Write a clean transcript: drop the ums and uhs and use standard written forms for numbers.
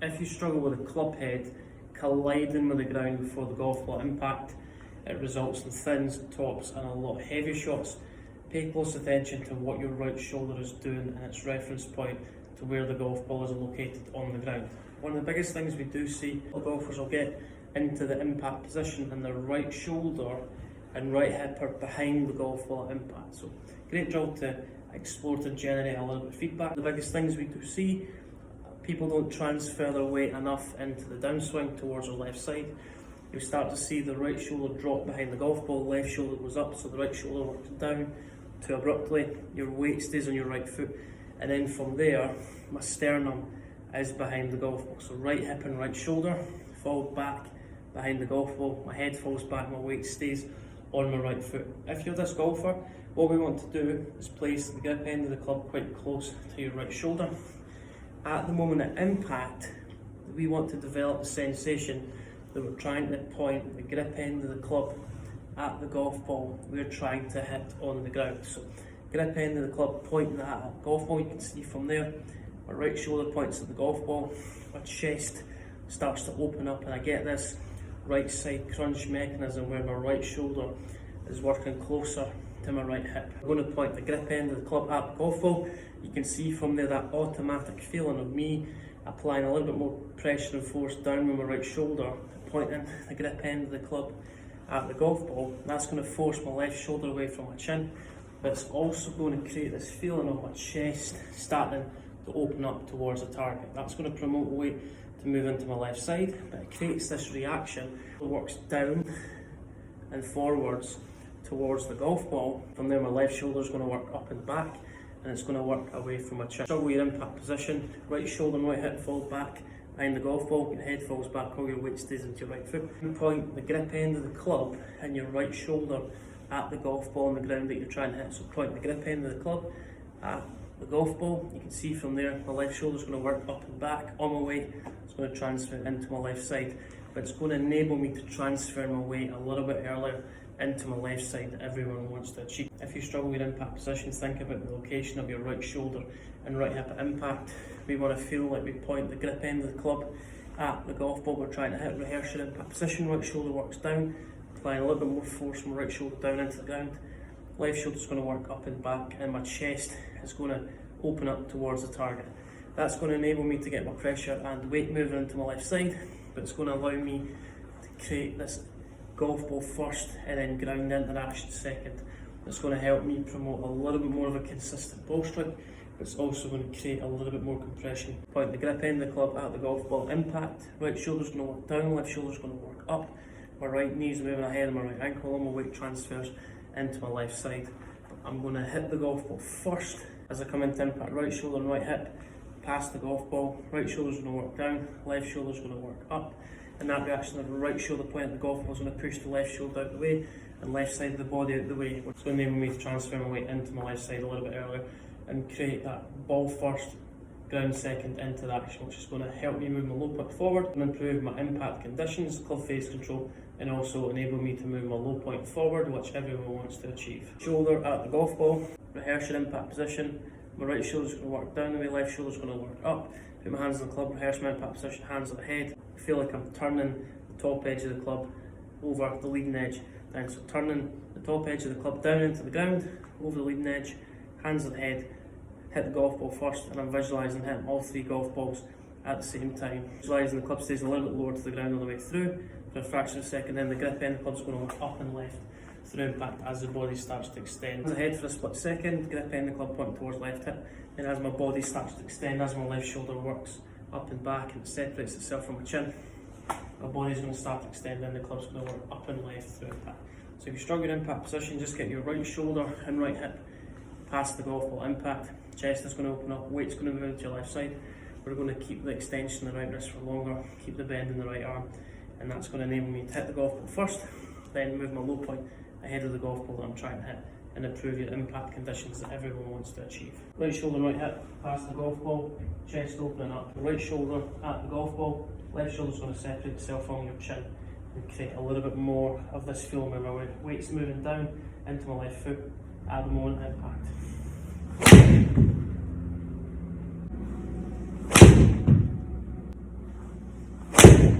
If you struggle with a club head colliding with the ground before the golf ball impact, it results in thins, tops and a lot heavier shots. Pay close attention to what your right shoulder is doing and its reference point to where the golf ball is located on the ground. One of the biggest things we do see, golfers will get into the impact position and their right shoulder and right hip are behind the golf ball at impact. So great drill to explore to generate a little bit of feedback. The biggest things we do see, people don't transfer their weight enough into the downswing towards the left side. You start to see the right shoulder drop behind the golf ball, the left shoulder goes up, so the right shoulder works down too abruptly, your weight stays on your right foot, and then from there, my sternum is behind the golf ball. So right hip and right shoulder fall back behind the golf ball, my head falls back, my weight stays on my right foot. If you're this golfer, what we want to do is place the grip end of the club quite close to your right shoulder. At the moment of impact, we want to develop the sensation that we're trying to point the grip end of the club at the golf ball we're trying to hit on the ground. So grip end of the club pointing at a golf ball, you can see from there, my right shoulder points at the golf ball, my chest starts to open up and I get this right side crunch mechanism where my right shoulder is working closer to my right hip. I'm going to point the grip end of the club at the golf ball. You can see from there that automatic feeling of me applying a little bit more pressure and force down with my right shoulder, pointing the grip end of the club at the golf ball. That's going to force my left shoulder away from my chin, but it's also going to create this feeling of my chest starting to open up towards the target. That's going to promote weight to move into my left side, but it creates this reaction that works down and forwards towards the golf ball. From there, my left shoulder is going to work up and back, and it's going to work away from my chin. Struggle your impact position, right shoulder and right hip fall back behind the golf ball, your head falls back, all your weight stays into your right foot. You point the grip end of the club and your right shoulder at the golf ball on the ground that you're trying to hit. So point the grip end of the club at the golf ball. You can see from there, my left shoulder is going to work up and back on my weight. It's going to transfer into my left side, but it's going to enable me to transfer my weight a little bit earlier into my left side that everyone wants to achieve. If you struggle with impact positions, think about the location of your right shoulder and right hip at impact. We want to feel like we point the grip end of the club at the golf ball we're trying to hit. Rehearse your impact position, right shoulder works down, applying a little bit more force from my right shoulder down into the ground. Left shoulder is going to work up and back, and my chest is going to open up towards the target. That's going to enable me to get my pressure and weight moving into my left side, but it's going to allow me to create this golf ball first and then ground interaction second. It's going to help me promote a little bit more of a consistent ball strike, but it's also going to create a little bit more compression. Point the grip end of the club at the golf ball impact, right shoulder's going to work down, left shoulder's going to work up, my right knee's moving ahead of my right ankle, all my weight transfers into my left side. I'm going to hit the golf ball first as I come into impact, right shoulder and right hip, past the golf ball, right shoulder's going to work down, left shoulder's going to work up. And that reaction of the right shoulder point at the golf ball is going to push the left shoulder out of the way and left side of the body out of the way, which is going to enable me to transfer my weight into my left side a little bit earlier and create that ball first, ground second into the action, which is going to help me move my low point forward and improve my impact conditions, club face control, and also enable me to move my low point forward, which everyone wants to achieve. Shoulder at the golf ball, rehearse your impact position. My right shoulder is going to work down the way, left shoulder is going to work up. Put my hands on the club, rehearse my impact position, hands at the head. I feel like I'm turning the top edge of the club over the leading edge. And so turning the top edge of the club down into the ground, over the leading edge, hands at the head, hit the golf ball first, and I'm visualising hitting all three golf balls at the same time. Visualising the club stays a little bit lower to the ground all the way through for a fraction of a second, then the grip end of the club is going to work up and left through impact as the body starts to extend. Hands ahead for a split second, grip end of the club pointing towards left hip, and as my body starts to extend, as my left shoulder works up and back and it separates itself from my chin, my body's going to start to extend and the club's going to work up and left through impact. So if you struggle with impact position, just get your right shoulder and right hip past the golf ball impact. Chest is going to open up, weight's going to move to your left side. We're going to keep the extension in the right wrist for longer, keep the bend in the right arm, and that's going to enable me to hit the golf ball first, then move my low point ahead of the golf ball that I'm trying to hit and improve your impact conditions that everyone wants to achieve. Right shoulder, right hip, past the golf ball, chest opening up. Right shoulder at the golf ball, left shoulder's going to separate itself from your chin and create a little bit more of this feeling where my weight's moving down into my left foot at the moment of impact. it.